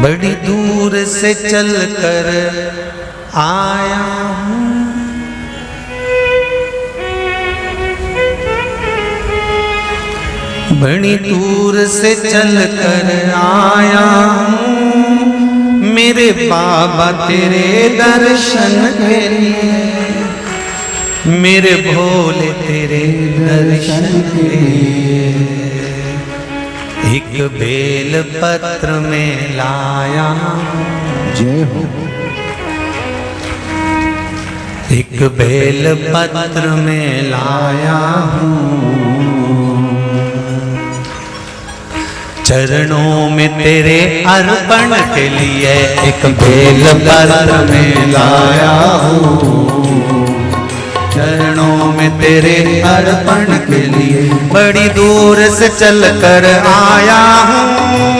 बड़ी दूर से चल कर आया हूँ, बड़ी दूर से चल कर आया हूँ, मेरे बाबा तेरे दर्शन के लिए, मेरे भोले तेरे दर्शन के लिए। एक बेल पत्र में लाया, जय हो। एक बेल पत्र में लाया हूँ, चरणों में तेरे अर्पण के लिए। एक बेल पत्र में लाया हूँ, चरणों में तेरे अर्पण के लिए। बड़ी दूर से चल कर आया हूँ,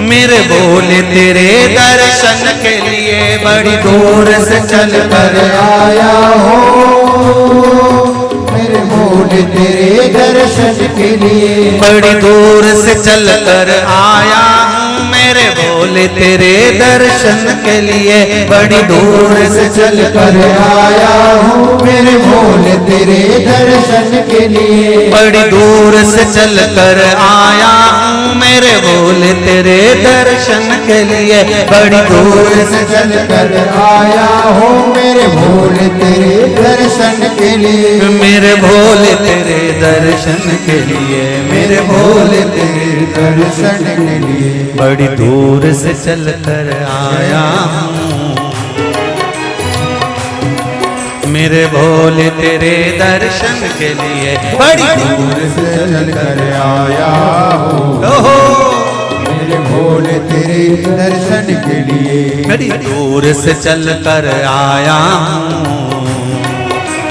मेरे भोले तेरे दर्शन के लिए। बड़ी दूर से चल कर आया हूँ, मेरे भोले तेरे दर्शन के लिए। बड़ी दूर से चल कर आया हूँ, मेरे भोले तेरे दर्शन के लिए। बड़ी दूर से चल कर आया हूँ, मेरे भोले तेरे दर्शन के लिए। बड़ी दूर से चल कर आया हूँ, मेरे भोले तेरे दर्शन के लिए। बड़ी दूर से चल कर आया हूँ, मेरे भोले तेरे दर्शन के लिए। मेरे भोले तेरे दर्शन के लिए, मेरे भोले तेरे दर्शन के लिए। बड़ी दूर से चल कर आया हूँ, मेरे भोले तेरे दर्शन के लिए। बड़ी दूर से चल कर आया हूँ, मेरे भोले तेरे दर्शन के लिए। बड़ी दूर से चल कर आया हूँ,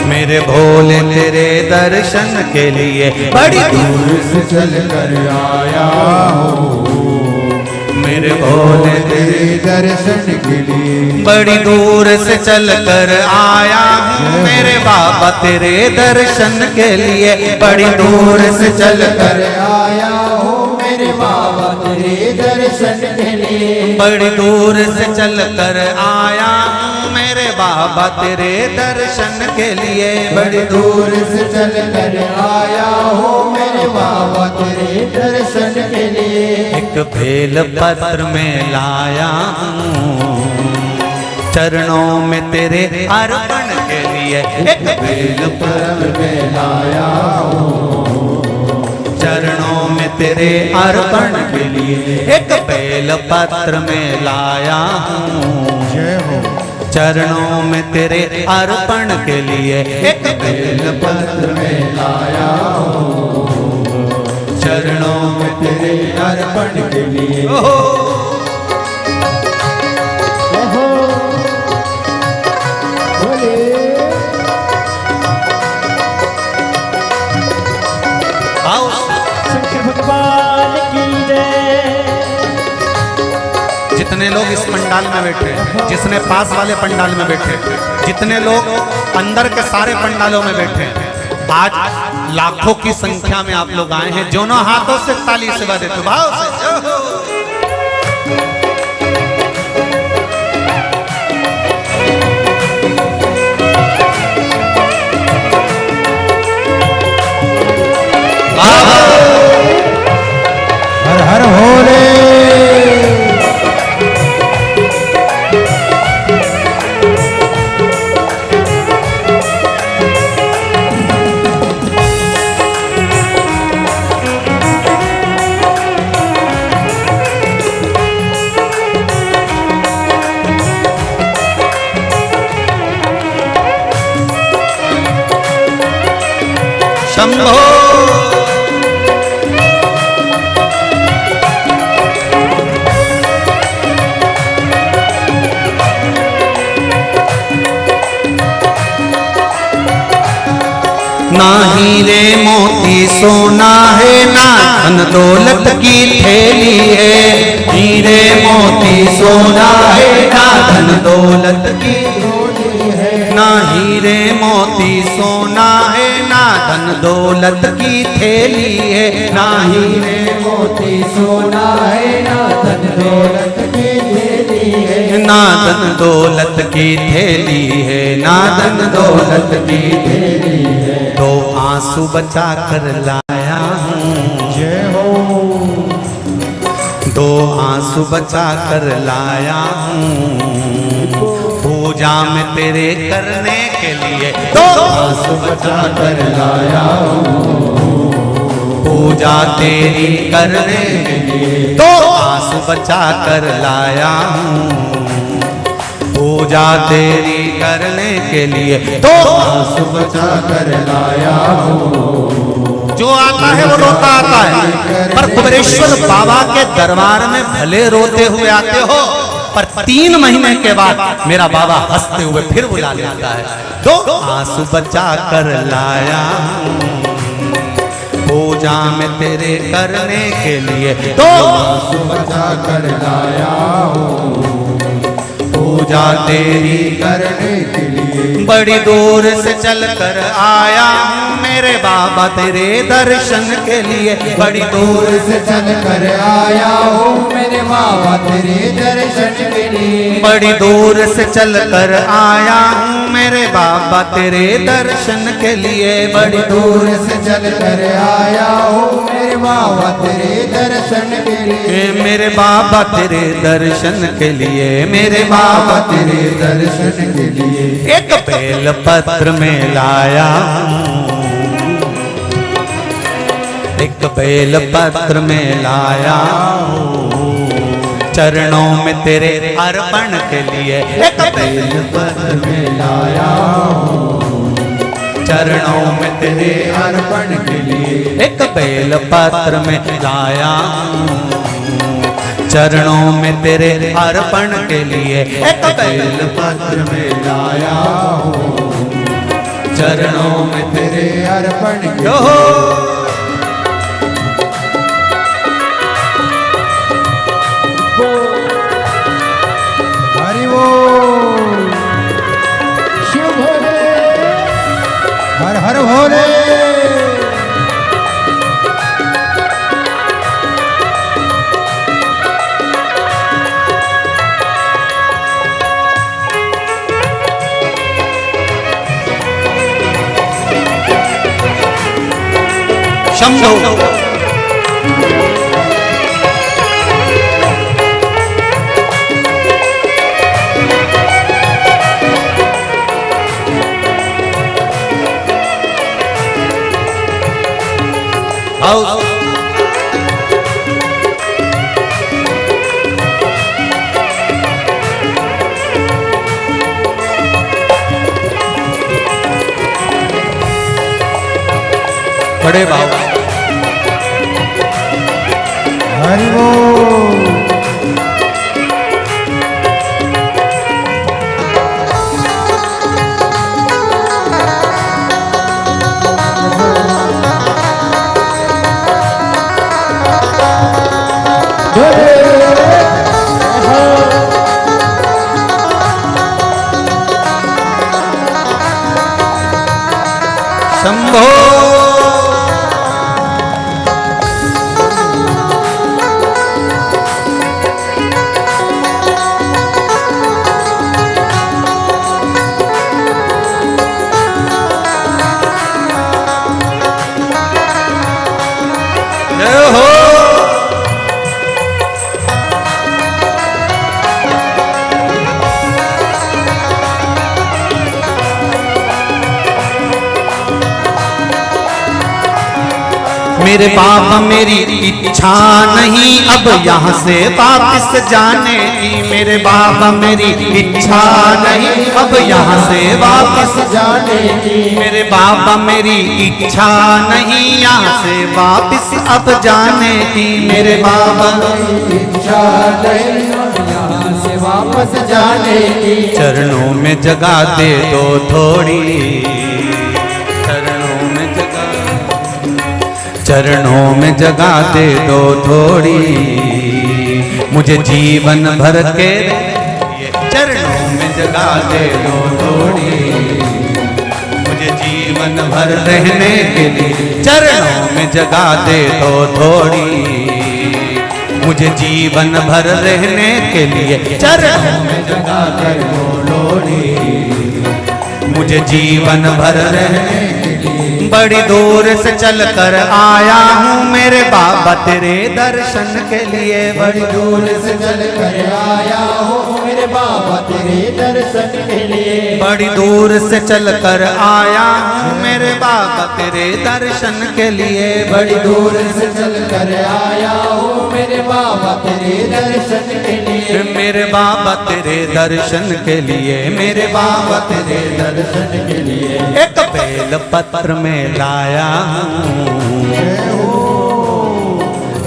मेरे भोले तेरे दर्शन के लिए। बड़ी दूर से चल कर आया हूँ, मेरे भोले तेरे दर्शन के लिए। बड़ी दूर से चल कर आया हूँ, मेरे बाबा तेरे दर्शन के लिए। बड़ी दूर से चल कर आया हूँ, मेरे बाबा तेरे दर्शन के लिए। बड़ी दूर से चल कर आया हूँ, मेरे बाबा तेरे दर्शन के लिए। बड़ी दूर से चल कर आया हूँ, मेरे बाबा तेरे दर्शन के लिए। एक बेल पत्र में लाया हूँ, चरणों में तेरे अर्पण के लिए। एक बेल पत्र में लाया हूँ, चरणों में तेरे अर्पण के लिए। एक बेल पत्र में लाया हूँ, जय हो। चरणों में तेरे अर्पण के लिए। एक बेल पत्र में लाया हूँ, चरणों में तेरे अर्पण के लिए। भगवान की जय। जितने लोग इस पंडाल में बैठे, जिसने पास वाले पंडाल में बैठे, जितने लोग अंदर के सारे पंडालों में बैठे, आज लाखों की संख्या में आप लोग आए हैं। दोनों हाथों से ताली से बजा देते भाव से। हर हर भोले। शंभो ना हीरे मोती सोना है, ना धन दौलत की थैली है। हीरे मोती सोना है, ना धन दौलत की थैली है। ना हीरे मोती सोना है, ना धन दौलत की थैली है। ना हीरे मोती सोना है, ना धन दौलत की थैली है, ना धन दौलत की थैली है, ना धन दौलत की थैली है। दो आंसू बचा कर लाया हूँ, जय हो। दो आंसू बचा कर लाया हूँ, पूजा में तेरे करने के लिए दो आंसू बचा कर लाया हूँ, पूजा तेरी करने के लिए दो आंसू बचा कर लाया हूँ, पूजा तेरी करने के लिए दो आंसू बचा कर लाया हूँ। जो आता है वो रोता आता है, पर कुबेरेश्वर बाबा के दरबार में भले रोते हुए आते हो, पर 3 महीने के बाद मेरा बाबा हंसते हुए फिर बुला लेता है। दो आंसू बचा कर लाया हूँ, पूजा में तेरे करने के लिए दो आंसू बचा कर लाया हूँ, पूजा तेरी करने के लिए। बड़ी दूर से चल कर आया हूँ मेरे बाबा तेरे दर्शन के लिए, बड़ी दूर से चल कर आया हूँ मेरे बाबा तेरे दर्शन के लिए। बड़ी दूर से चल कर आया हूँ मेरे बाबा तेरे दर्शन के लिए, बड़ी दूर से चल कर आया हूँ मेरे बाबा तेरे दर्शन के लिए। मेरे बाबा तेरे दर्शन के लिए, मेरे बाबा तेरे दर्शन के लिए। एक बेल पत्र में लाया हूँ, एक बेल पत्र में लाया हूँ, चरणों में तेरे अर्पण के लिए एक बेल पत्र में लाया हूँ, चरणों में तेरे अर्पण के लिए। एक बेल पत्र में लाया हूँ, चरणों में तेरे अर्पण के लिए एक बेल पत्र में लाया हूँ, चरणों में तेरे अर्पण के लिए। हरि बोल। शिव भोले, हर हर भोले। शंभो बड़े बाबा हरि बोल। शंभो मेरे बाबा मेरी इच्छा नहीं अब यहाँ से वापस जाने की, मेरे बाबा मेरी इच्छा नहीं अब यहाँ से वापस जाने की। मेरे बाबा मेरी इच्छा नहीं यहाँ से वापस अब जाने की, मेरे बाबा इच्छा नहीं यहाँ से वापस जाने की। चरणों में जगह दे दो थोड़ी, चरणों में जगह, चरणों में जगह दे दो थोड़ी, मुझे जीवन भर के चरणों में जगह दे दो थोड़ी, मुझे जीवन भर रहने के लिए चरणों में जगह दे दो थोड़ी, मुझे मुझे जीवन भर रहने के लिए चरणों में जगा कर बोलो रे, मुझे जीवन भर रहने के लिए बड़ी दूर से चल कर आया हूँ मेरे बाबा तेरे दर्शन के लिए। बड़ी दूर से चल कर आया हूँ मेरे बाबा तेरे दर्शन के लिए। बड़ी दूर से चल कर आया हूँ मेरे बाबा तेरे दर्शन के लिए। बड़ी दूर से चल कर आया हूँ मेरे बाबा तेरे दर्शन के लिए। मेरे बाबा तेरे दर्शन के लिए, मेरे बाबा तेरे दर्शन के लिए एक बेल पत्र में लाया हूँ,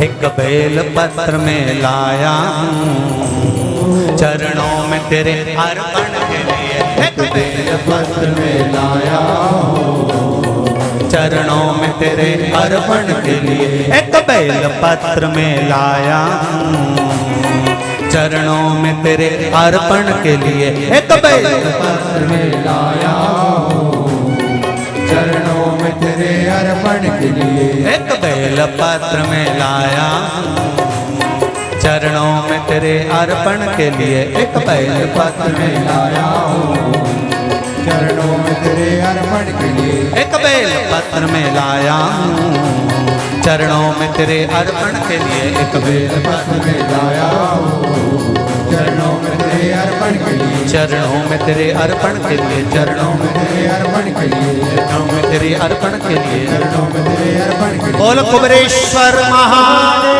एक बेल पत्र में लाया हूँ चरणों में तेरे अर्पण के लिए। एक बेल पत्र में लाया हूँ चरणों में तेरे अर्पण के लिए। एक बेल पत्र में लाया हूँ चरणों में तेरे अर्पण के लिए। एक बेल पत्र में लाया हूँ चरणों में तेरे अर्पण के लिए। एक बेल पत्र में लाया चरणों में तेरे अर्पण के लिए। एक बेल पत्र में लाया हूँ चरणों में तेरे अर्पण के लिए। एक बेल पत्र में लाया चरणों में तेरे अर्पण के लिए। एक बेल पत्र में लाया हूँ चरणों में तेरे अर्पण के लिए। चरणों में तेरे अर्पण के लिए। चरणों में तेरे अर्पण के लिए। चरणों में तेरे अर्पण के लिए। चरणों में तेरे अर्पण के लिए। बोल कुबेरेश्वर महादेव।